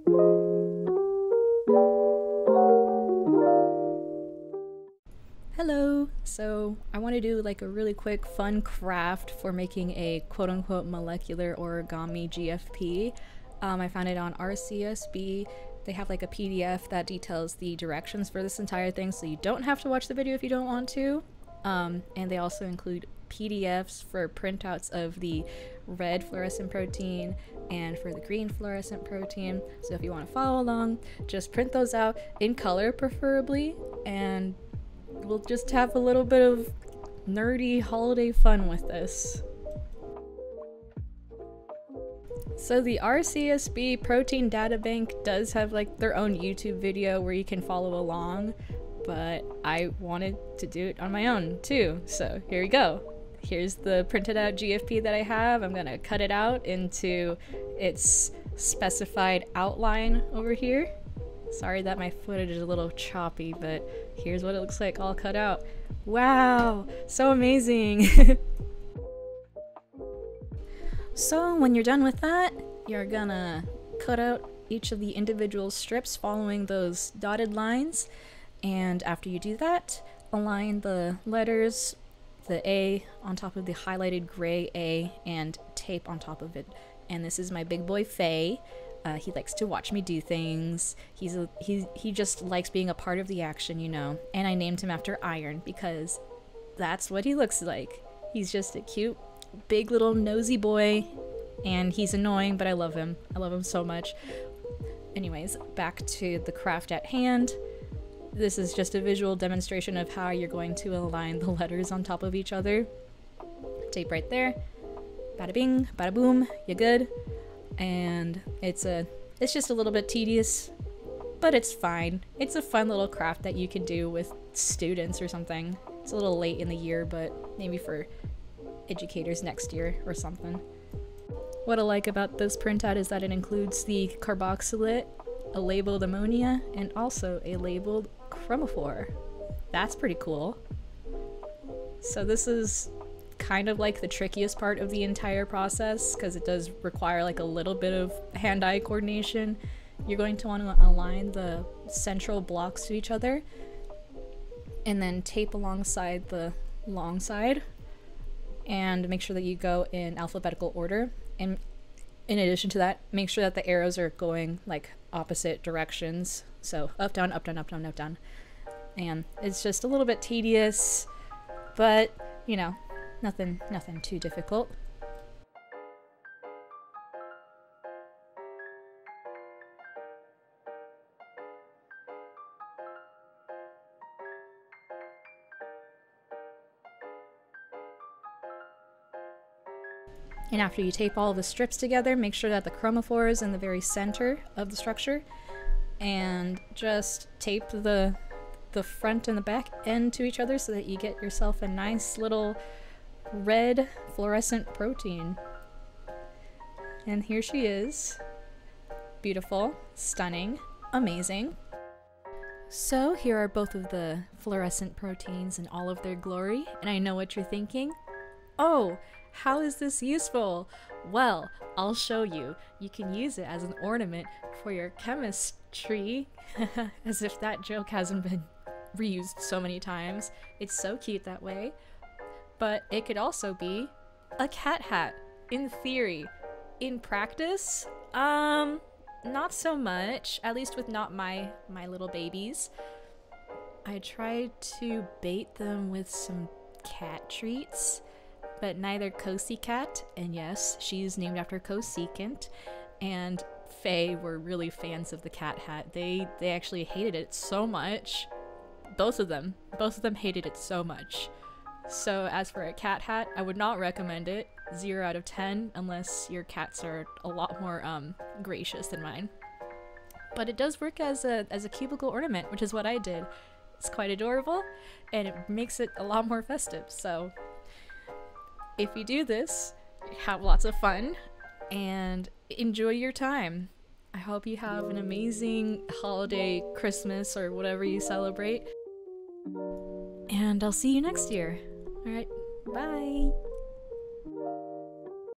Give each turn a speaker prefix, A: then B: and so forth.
A: Hello! So I want to do like a really quick fun craft for making a quote-unquote molecular origami GFP. I found it on RCSB. They have like a PDF that details the directions for this entire thing, so you don't have to watch the video if you don't want to. And they also include PDFs for printouts of the red fluorescent protein and for the green fluorescent protein. So if you want to follow along, just print those out in color preferably, and we'll just have a little bit of nerdy holiday fun with this. So the RCSB Protein Data Bank does have like their own YouTube video where you can follow along, but I wanted to do it on my own too, so here we go. Here's the printed out GFP that I have. I'm gonna cut it out into its specified outline over here. Sorry that my footage is a little choppy, but here's what it looks like all cut out. Wow, so amazing. So when you're done with that, you're gonna cut out each of the individual strips following those dotted lines. And after you do that, align the letters, the A on top of the highlighted gray A, and tape on top of it. And this is my big boy Faye. He likes to watch me do things. He just likes being a part of the action, you know. And I named him after Iron because that's what he looks like. He's just a cute, big little nosy boy, and he's annoying, but I love him. I love him so much. Anyways, back to the craft at hand. This is just a visual demonstration of how you're going to align the letters on top of each other. Tape right there. Bada bing, bada boom, you're good. And it's just a little bit tedious, but it's fine. It's a fun little craft that you can do with students or something. It's a little late in the year, but maybe for educators next year or something. What I like about this printout is that it includes the carboxylate, a labeled ammonia, and also a labeled chromophore. That's pretty cool. So this is kind of like the trickiest part of the entire process because it does require like a little bit of hand-eye coordination. You're going to want to align the central blocks to each other and then tape alongside the long side and make sure that you go in alphabetical order. And in addition to that, make sure that the arrows are going like opposite directions. So up, down, up, down, up, down, up, down. And it's just a little bit tedious, but you know, nothing too difficult. And after you tape all the strips together, make sure that the chromophore is in the very center of the structure, and just tape the front and the back end to each other so that you get yourself a nice little red fluorescent protein. And here she is. Beautiful, stunning, amazing. So here are both of the fluorescent proteins in all of their glory, and I know what you're thinking. Oh, how is this useful? Well, I'll show you. You can use it as an ornament for your chemistry. As if that joke hasn't been reused so many times. It's so cute that way. But it could also be a cat hat, in theory. In practice, not so much, at least with not my little babies. I tried to bait them with some cat treats, but neither Cosecat, and yes, she's named after Cosecant, and Faye were really fans of the cat hat. They actually hated it so much. Both of them hated it so much. So as for a cat hat, I would not recommend it. 0 out of 10, unless your cats are a lot more gracious than mine. But it does work as a cubicle ornament, which is what I did. It's quite adorable, and it makes it a lot more festive. So if you do this, have lots of fun and enjoy your time. I hope you have an amazing holiday, Christmas, or whatever you celebrate. And I'll see you next year. Alright, bye!